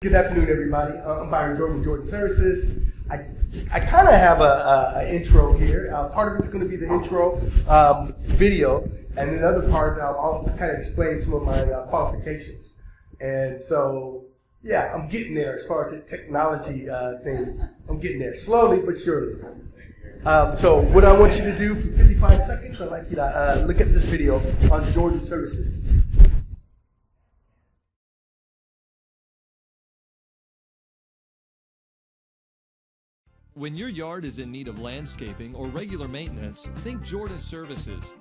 Good afternoon, everybody. I'm Byron Jordan with Jordan Services. I kind of have an intro here. Part of it's going to be the intro video, and another part I'll kind of explain some of my qualifications. And so, yeah, I'm getting there as far as the technology thing. I'm getting there slowly but surely. So what I want you to do for 55 seconds, I'd like you to look at this video on Jordan Services. When your yard is in need of landscaping or regular maintenance, think Jordan Services.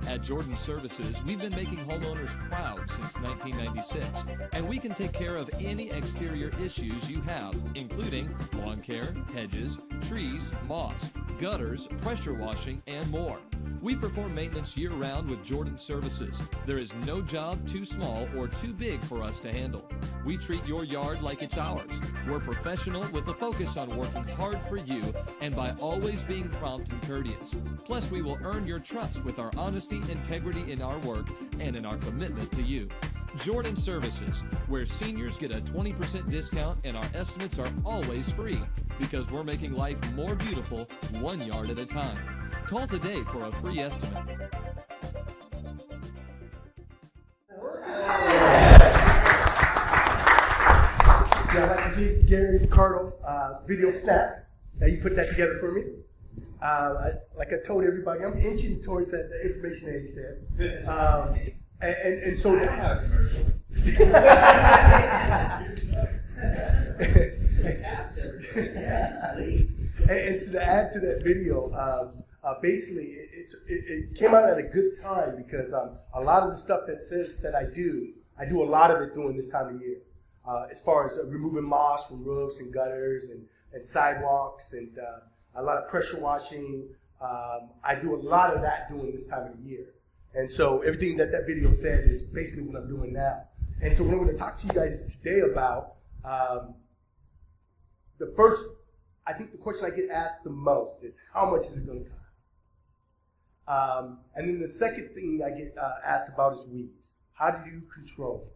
At Jordan Services, we've been making homeowners proud since 1996, and we can take care of any exterior issues you have, including lawn care, hedges, trees, moss, gutters, pressure washing, and more. We perform maintenance year-round with Jordan Services. There is no job too small or too big for us to handle. We treat your yard like it's ours. We're professional with a focus on working hard for you and by always being prompt and courteous. Plus, we will earn your trust with our honesty, integrity in our work, and in our commitment to you. Jordan Services, where seniors get a 20% discount and our estimates are always free because we're making life more beautiful one yard at a time. Call today for a free estimate. Yeah, I'd like to give Gary Ricardo video snap. Now you put that together for me. Like I told everybody, I'm inching towards the information age there. And so and so to add to that video, basically it came out at a good time because a lot of the stuff that says that I do a lot of it during this time of year. As far as removing moss from roofs and gutters and sidewalks and a lot of pressure washing. I do a lot of that during this time of the year. And so everything that video said is basically what I'm doing now. And so what I'm going to talk to you guys today about, I think the question I get asked the most is, how much is it going to cost? And then the second thing I get asked about is weeds. How do you control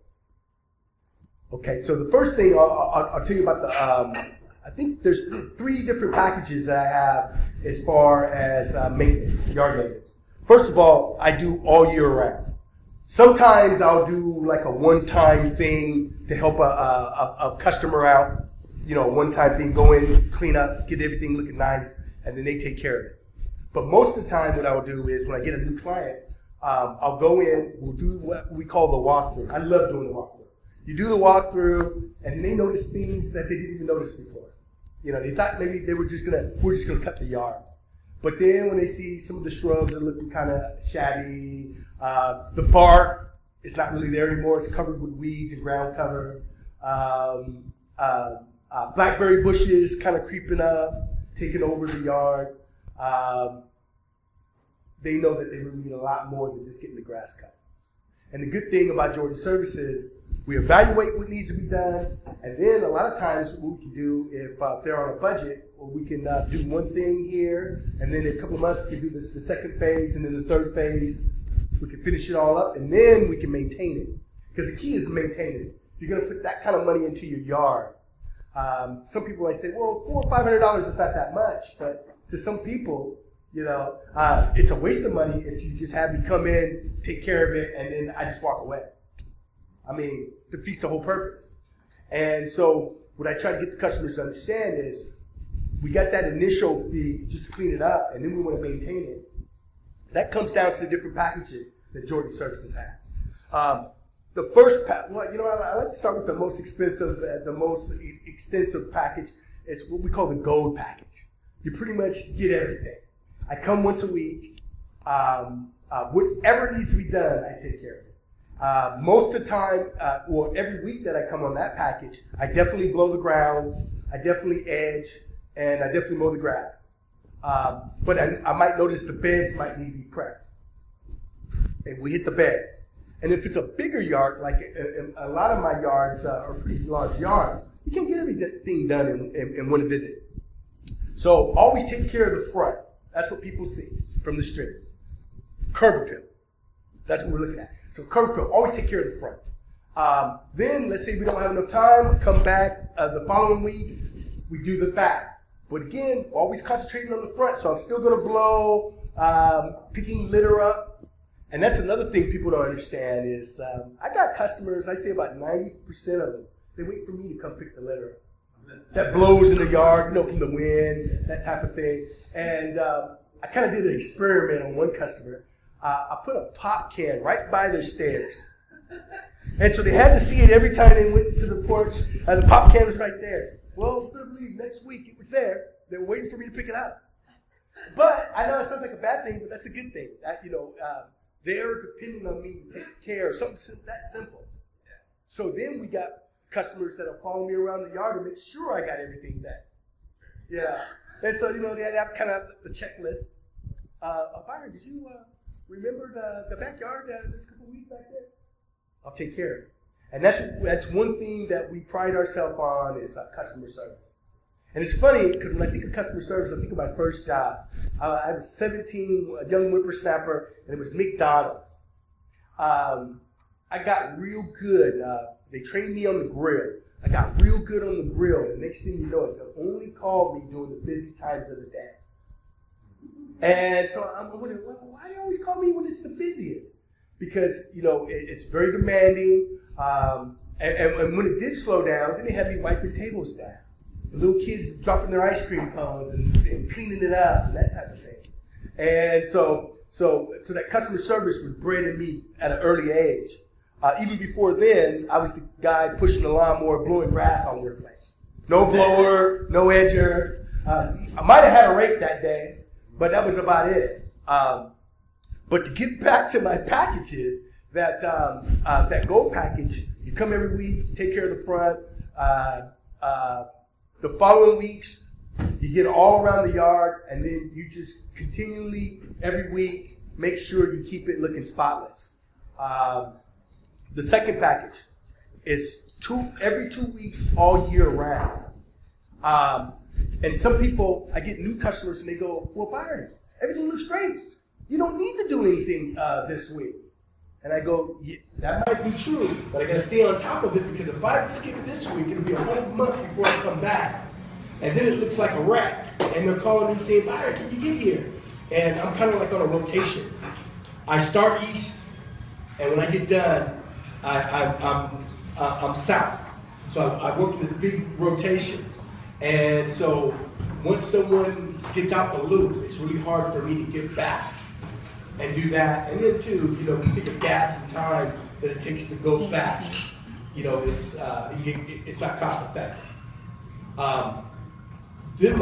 them? Okay, so the first thing I'll tell you about I think there's 3 different packages that I have as far as maintenance, yard maintenance. First of all, I do all year round. Sometimes I'll do like a one-time thing to help a customer out. You know, one-time thing, go in, clean up, get everything looking nice, and then they take care of it. But most of the time what I'll do is when I get a new client, I'll go in, we'll do what we call the walkthrough. I love doing the walkthrough. You do the walkthrough, and they notice things that they didn't even notice before. You know, they thought maybe we're just gonna cut the yard. But then when they see some of the shrubs are looking kind of shabby, the bark is not really there anymore. It's covered with weeds and ground cover. Blackberry bushes kind of creeping up, taking over the yard. They know that they really need a lot more than just getting the grass cut. And the good thing about Jordan Services, we evaluate what needs to be done, and then a lot of times what we can do, if they're on a budget, we can do one thing here, and then in a couple of months we can do the second phase, and then the third phase. We can finish it all up, and then we can maintain it. Because the key is maintaining it. If you're going to put that kind of money into your yard, some people might say, well, $400 or $500 is not that much, but to some people, you know, it's a waste of money if you just have me come in, take care of it, and then I just walk away. I mean, defeats the whole purpose. And so what I try to get the customers to understand is we got that initial fee just to clean it up, and then we want to maintain it. That comes down to the different packages that Jordan Services has. The first I like to start with the most expensive, the most extensive package is what we call the gold package. You pretty much get everything. I come once a week. Whatever needs to be done, I take care of it. Most of the time, every week that I come on that package, I definitely blow the grounds, I definitely edge, and I definitely mow the grass. But I might notice the beds might need to be prepped. And we hit the beds. And if it's a bigger yard, like a lot of my yards are pretty large yards, you can't get everything done in one visit. So always take care of the front. That's what people see from the street. Curb appeal. That's what we're looking at. So curb appeal, always take care of the front. Then let's say we don't have enough time, come back the following week, we do the back. But again, always concentrating on the front, so I'm still going to blow, picking litter up. And that's another thing people don't understand is I got customers, I say about 90% of them, they wait for me to come pick the litter up. That blows in the yard, from the wind, that type of thing. And I kind of did an experiment on one customer. I put a pop can right by their stairs. And so they had to see it every time they went to the porch. The pop can was right there. Well, I believe next week it was there. They were waiting for me to pick it up. But I know it sounds like a bad thing, but that's a good thing. They're depending on me to take care of something that simple. So then we got customers that will follow me around the yard to make sure I got everything done. Yeah. And so, they had to have kind of the checklist. Byron, did you remember the backyard? There's a couple of weeds back there. I'll take care of it. And that's one thing that we pride ourselves on is customer service. And it's funny because when I think of customer service, I think of my first job. I was 17, a young whippersnapper, and it was McDonald's. I got real good. They trained me on the grill. I got real good on the grill. And the next thing you know, they only called me during the busy times of the day. And so I'm wondering, why do you always call me when it's the busiest? Because, it's very demanding. And when it did slow down, then they had me wiping tables down. The little kids dropping their ice cream cones and cleaning it up and that type of thing. And so that customer service was bred in me at an early age. Even before then, I was the guy pushing the lawnmower, blowing grass all over the place. No blower, no edger. I might have had a rake that day, but that was about it. But to get back to my packages, that gold package, you come every week, take care of the front. The following weeks, you get all around the yard, and then you just continually, every week, make sure you keep it looking spotless. The second package is every 2 weeks, all year round. And some people, I get new customers, and they go, well, Byron, everything looks great. You don't need to do anything this week. And I go, yeah, that might be true, but I got to stay on top of it because if I skip this week, it'll be a whole month before I come back. And then it looks like a wreck. And they're calling me saying, Byron, can you get here? And I'm kind of like on a rotation. I start east, and when I get done, I'm south. So I work in this big rotation. And so once someone gets out the loop, it's really hard for me to get back and do that. And then too, we think of gas and time that it takes to go back. It's not cost effective. Then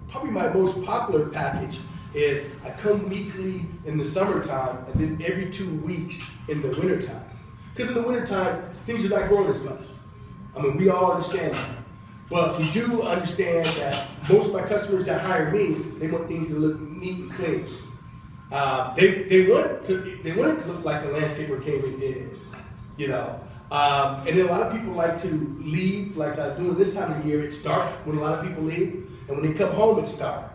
probably my most popular package is I come weekly in the summertime and then every 2 weeks in the wintertime. Because in the wintertime, things are not growing as much. We all understand that. But we do understand that most of my customers that hire me, they want things to look neat and clean. They want it to look like a landscaper came and did it, And then a lot of people like to leave, like during this time of the year, it's dark when a lot of people leave, and when they come home, it's dark.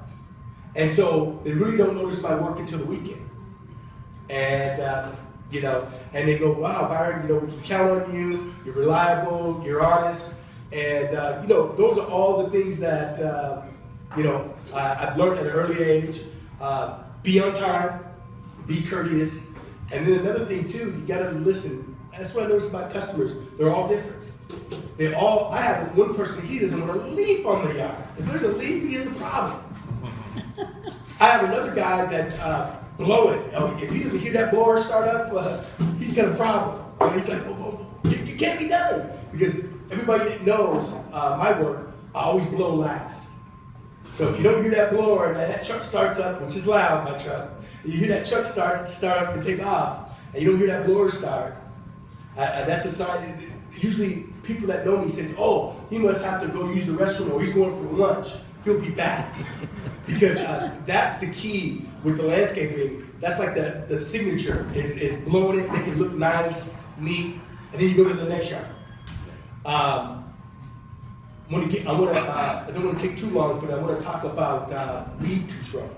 And so they really don't notice my work until the weekend. And, and they go, wow, Byron, we can count on you, you're reliable, you're honest. And, those are all the things that, I've learned at an early age. Be on time, be courteous. And then another thing too, you gotta listen. That's what I notice about customers. They're all different. I have one person, he doesn't want a leaf on the yard. If there's a leaf, he has a problem. I have another guy that blow it. If he doesn't hear that blower start up, he's got a problem. And he's like, you can't be done. Because everybody that knows my work, I always blow last. So if you don't hear that blower and that truck starts up, which is loud, my truck, you hear that truck start up and take off, and you don't hear that blower start, that's a sign. Usually people that know me say, oh, he must have to go use the restroom or he's going for lunch. He'll be back. Because that's the key with the landscaping. That's like the signature is blowing it, make it look nice, neat, and then you go to the next yard. I don't want to take too long, but I want to talk about weed control.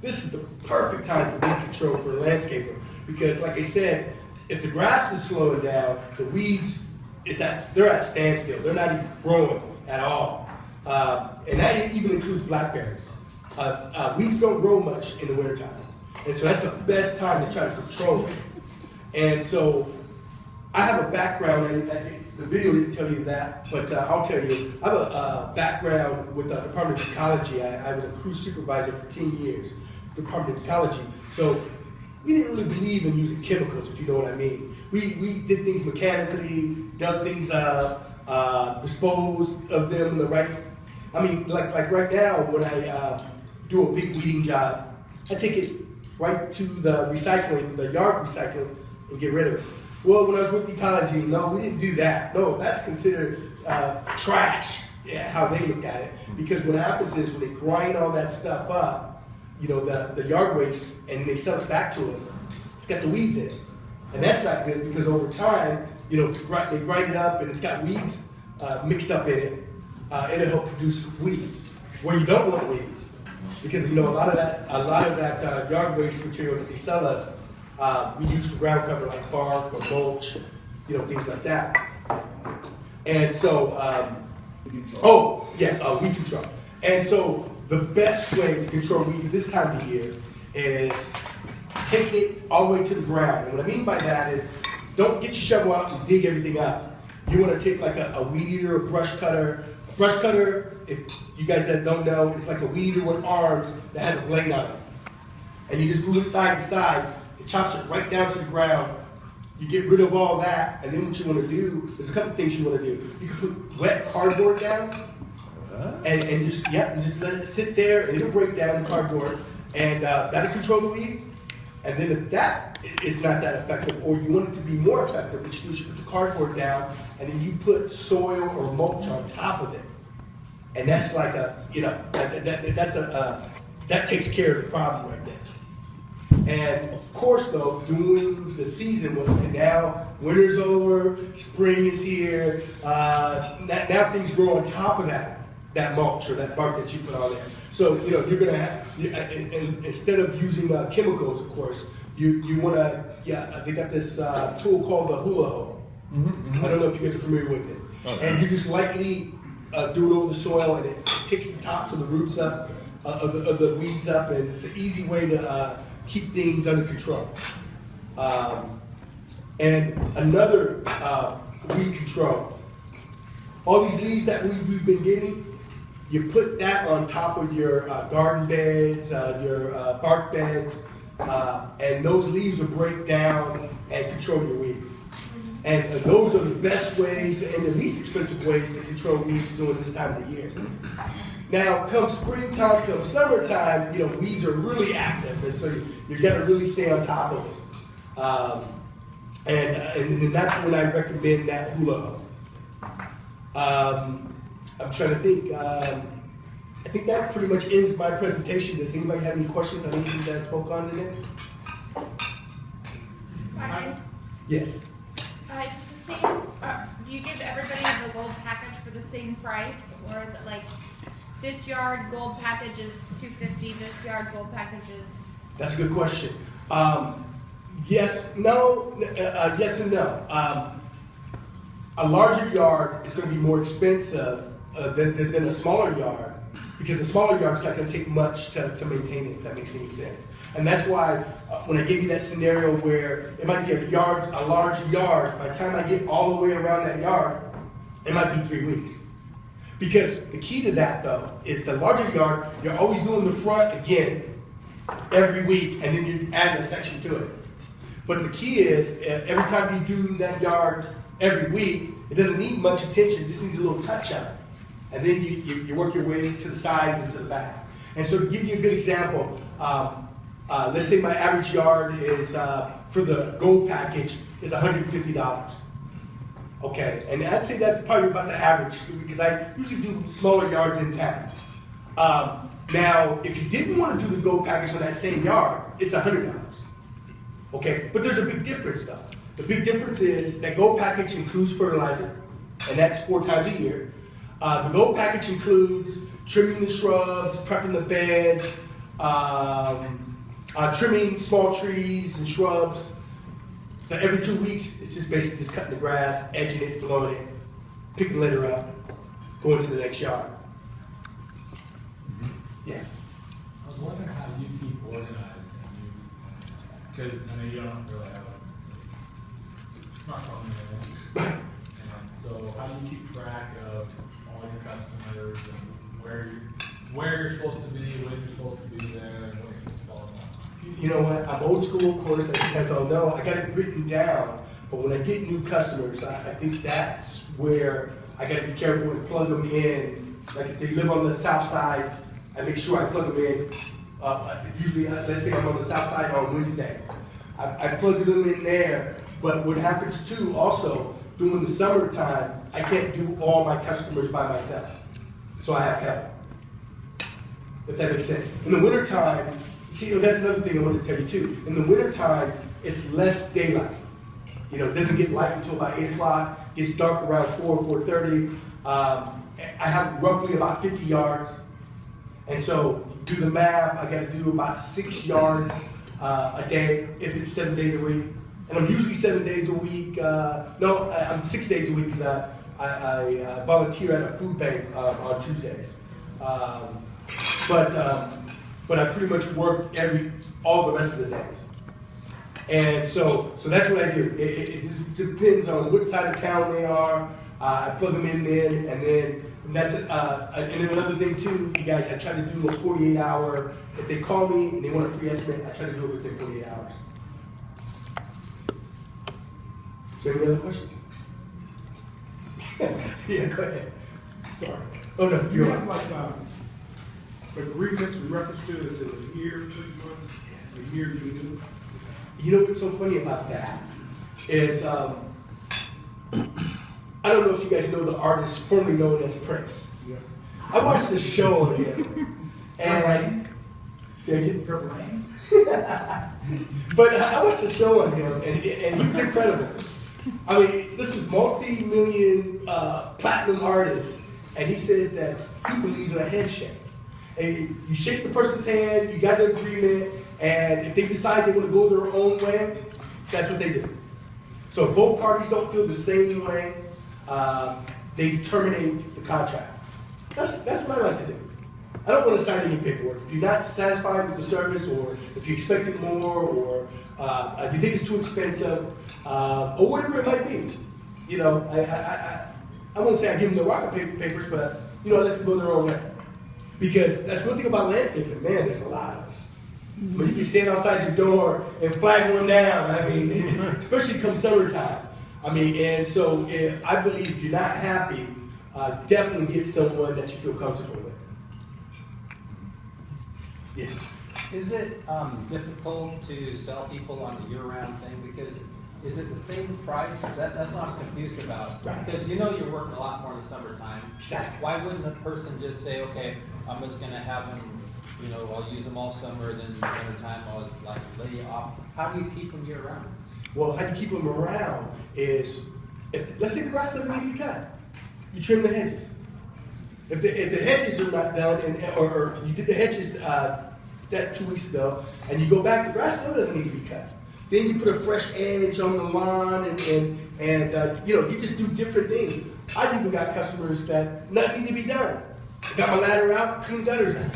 This is the perfect time for weed control for a landscaper because, like I said, if the grass is slowing down, the weeds they're at standstill. They're not even growing at all, and that even includes blackberries. Weeds don't grow much in the wintertime, and so that's the best time to try to control it. And so I have a background, and the video didn't tell you that, but I'll tell you. I have a background with the Department of Ecology. I was a crew supervisor for 10 years, Department of Ecology. So we didn't really believe in using chemicals, if you know what I mean. We did things mechanically, dug things up, disposed of them in the right. I mean, like right now, when I do a big weeding job, I take it right to the recycling, the yard recycling, and get rid of it. Well, when I was with ecology, no, we didn't do that. No, that's considered trash, how they look at it. Because what happens is when they grind all that stuff up, you know, the yard waste, and they sell it back to us, it's got the weeds in it. And that's not good because over time, you know, they grind it up and it's got weeds mixed up in it. It'll help produce weeds where you don't want weeds. Because, you know, a lot of that yard waste material that they sell us, we use for ground cover like bark or mulch, you know, things like that. And so, weed control. And so the best way to control weeds this time of year is take it all the way to the ground. And what I mean by that is don't get your shovel out and dig everything up. You want to take like a weed eater, a brush cutter. A brush cutter, if you guys that don't know, it's like a weed eater with arms that has a blade on it. And you just move it side to side. It chops it right down to the ground. You get rid of all that, and then what you want to do, there's a couple things you want to do. You can put wet cardboard down, and just let it sit there, and it'll break down the cardboard, and that'll control the weeds. And then if that is not that effective, or you want it to be more effective, what you do is you put the cardboard down, and then you put soil or mulch on top of it. And that's like that takes care of the problem right there. And of course, though, during the season, and now winter's over, spring is here, now things grow on top of that mulch or that bark that you put on there. So, you know, you're going to have, instead of using chemicals, of course, you want to, they got this tool called the hula hoe. I don't know if you guys are familiar with it. Okay. And you just lightly do it over the soil, and it takes the tops of the roots up, of the weeds up, and it's an easy way to keep things under control. And another weed control, all these leaves that we've been getting, you put that on top of your garden beds, your bark beds, and those leaves will break down and control your weeds. And those are the best ways and the least expensive ways to control weeds during this time of the year. Now, come springtime, come summertime, you know, weeds are really active, and so you got to really stay on top of it. And that's when I recommend that hula hoe. I'm trying to think. I think that pretty much ends my presentation. Does anybody have any questions on anything that I spoke on today? Yes. It's the same. Do you give everybody the gold package for the same price, or is it like this yard gold package is $250, this yard gold package is? That's a good question. Yes, no, yes and no. A larger yard is going to be more expensive than a smaller yard, because a smaller yard is not going to take much to maintain it, if that makes any sense. And that's why when I gave you that scenario where it might be a large yard, by the time I get all the way around that yard, it might be 3 weeks. Because the key to that, though, is the larger yard, you're always doing the front again every week, and then you add a section to it. But the key is, every time you do that yard every week, it doesn't need much attention, it just needs a little touch-up. And then you work your way to the sides and to the back. And so to give you a good example, let's say my average yard is, for the gold package, is $150. Okay, and I'd say that's probably about the average, because I usually do smaller yards in town. Now, if you didn't want to do the gold package on that same yard, it's $100. Okay, but there's a big difference though. The big difference is that gold package includes fertilizer, and that's 4 times a year. The gold package includes trimming the shrubs, prepping the beds, trimming small trees and shrubs, every 2 weeks, it's just basically just cutting the grass, edging it, blowing it, picking the litter up, going to the next yard. Yes. I was wondering how you keep organized because I know you don't really have a smartphone or anything. Right. And so how do you keep track of all your customers and where you're supposed to be, when you're supposed to be there, and what you're supposed to follow up? You know what? I'm old school, of course, as you guys all know. I got it written down, but when I get new customers, I think that's where I got to be careful and plug them in. Like if they live on the south side, I make sure I plug them in. Usually, let's say I'm on the south side on Wednesday. I plug them in there, but what happens too, also, during the summertime, I can't do all my customers by myself. So I have help. If that makes sense. In the wintertime, see, that's another thing I want to tell you too. In the wintertime, it's less daylight. You know, it doesn't get light until about 8 o'clock. It gets dark around 4:30. I have roughly about 50 yards. And so, do the math, I got to do about 6 yards a day if it's 7 days a week. And I'm usually 7 days a week. I'm 6 days a week because I volunteer at a food bank on Tuesdays. But I pretty much work all the rest of the days. And so that's what I do. It just depends on what side of town they are. I plug them in there, and then that's it. And then another thing too, you guys, I try to do a 48-hour. If they call me and they want a free estimate, I try to do it within 48 hours. Is there any other questions? Yeah, go ahead. Sorry. Oh no, You have like agreements in reference to, is it a year, 6 months? Yes. A year you do? You know what's so funny about that is, I don't know if you guys know the artist formerly known as Prince. Yeah. I watched the show on him, and say again? Purple Rain? But I watched the show on him, and he was incredible. I mean, this is multi-million platinum artist, and he says that he believes in a handshake. And you shake the person's hand, you got an agreement, and if they decide they want to go their own way, that's what they do. So if both parties don't feel the same way, they terminate the contract. That's what I like to do. I don't want to sign any paperwork. If you're not satisfied with the service, or if you expected more, or you think it's too expensive, or whatever it might be, you know, I won't say I give them the rocket papers, but you know, I let them go their own way. Because that's one thing about landscaping, man, there's a lot of us. But you can stand outside your door and flag one down, I mean, especially come summertime. I mean, and so I believe if you're not happy, definitely get someone that you feel comfortable with. Yes. Is it difficult to sell people on the year-round thing? Because is it the same price? That's what I was confused about. Right. Because you know you're working a lot more in the summertime. Exactly. Why wouldn't a person just say, okay, I'm just going to have them, you know, I'll use them all summer, then wintertime I'll like lay you off. How do you keep them year-round? Well, how you keep them around is, let's say the grass doesn't need to be cut, you trim the hedges. If the hedges are not done, or you did the hedges that 2 weeks ago, and you go back, the grass still doesn't need to be cut. Then you put a fresh edge on the lawn, and you know, you just do different things. I've even got customers that nothing need to be done. I got my ladder out, clean gutters out.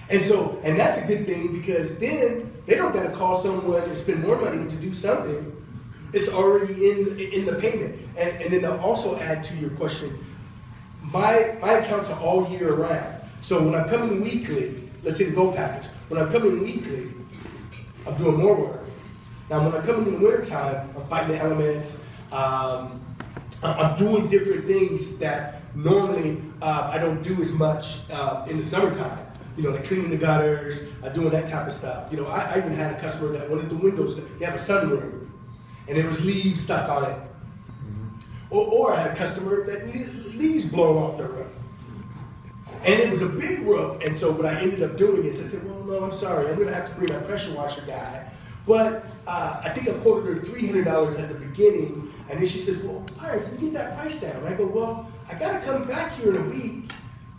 And that's a good thing, because then they don't got to call someone and spend more money to do something. It's already in the payment. And then I'll also add to your question, my accounts are all year round. So when I come in weekly, let's say the gold package, when I come in weekly, I'm doing more work. Now when I come in the wintertime, I'm fighting the elements, I'm doing different things that normally I don't do as much in the summertime. You know, like cleaning the gutters, doing that type of stuff. You know, I even had a customer that wanted the windows, they have a sunroom, and there was leaves stuck on it. Or I had a customer that needed leaves blown off their roof. And it was a big roof, and so what I ended up doing is I said, well, no, I'm sorry, I'm gonna have to bring my pressure washer guy. But I think I quoted her $300 at the beginning, and then she says, well, Byron, can you get that price down? And I go, well, I gotta come back here in a week,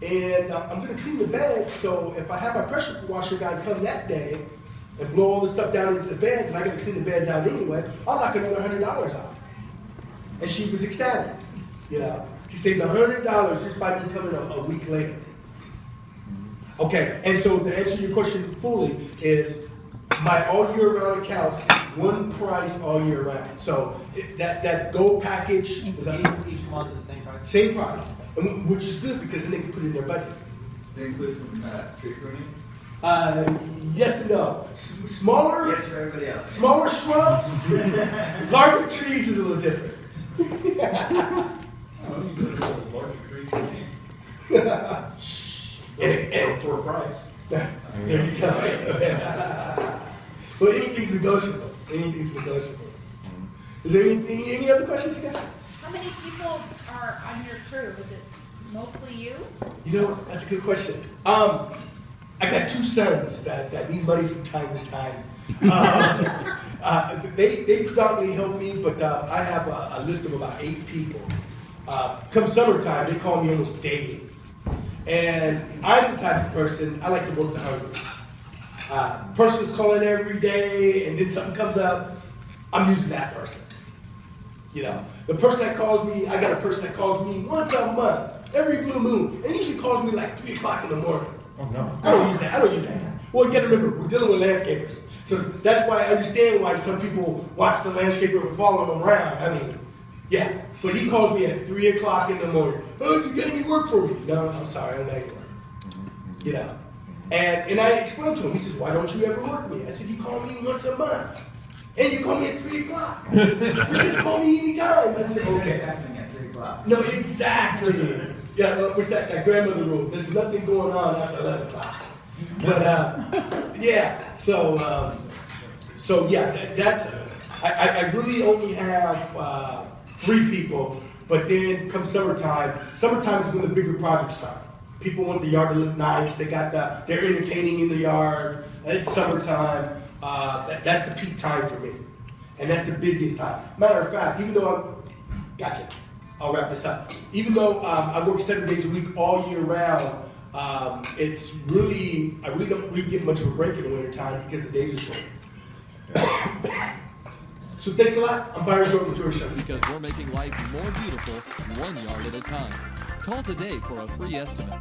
and I'm gonna clean the bed, so if I have my pressure washer guy come that day, and blow all the stuff down into the beds, and I got to clean the beds out anyway, I'll knock another $100 off. And she was ecstatic, you know. She saved $100 just by me coming a week later. Okay, and so to answer your question fully is my all year round accounts, one price all year round. So that gold package is Each month is the same price? same price, and which is good because then they can put it in their budget. Does it include some tree pruning? Yes and no. Smaller, Yes, for everybody else. smaller shrubs, larger trees is a little different. Oh, you could have a larger tree for me. For a price. There you go. Well, anything's negotiable. Anything's negotiable. Is there any other questions you got? How many people are on your crew? Is it mostly you? You know, that's a good question. I got 2 sons that need money from time to time. They predominantly help me, but I have a list of about 8 people. Come summertime, they call me almost daily. And I'm the type of person, I like to work the hungry. Person's calling every day, and then something comes up, I'm using that person. You know, the person that calls me, I got a person that calls me once a month, every blue moon, and he usually calls me like 3 o'clock in the morning. Oh, no. I don't use that guy. Well, you gotta remember, we're dealing with landscapers. So that's why I understand why some people watch the landscaper and follow them around. I mean, yeah. But he calls me at 3 o'clock in the morning. Oh, you got any work for me? No, I'm sorry, I don't got any work. You know. And I explained to him, he says, why don't you ever work me? I said, you call me once a month. And you call me at 3 o'clock. You said, call me anytime. I said, okay. Happening at 3 o'clock. No, exactly. Yeah, what's that grandmother rule? There's nothing going on after 11 o'clock. But yeah, so yeah, that's I really only have 3 people. But then come summertime is when the bigger projects start. People want the yard to look nice. They're entertaining in the yard. It's summertime. That's the peak time for me, and that's the busiest time. Matter of fact, even though I'll wrap this up. Even though I work 7 days a week all year round, I really don't get much of a break in the wintertime because the days are short. So thanks a lot. I'm Byron Jordan with Jordan Show. Because we're making life more beautiful, 1 yard at a time. Call today for a free estimate.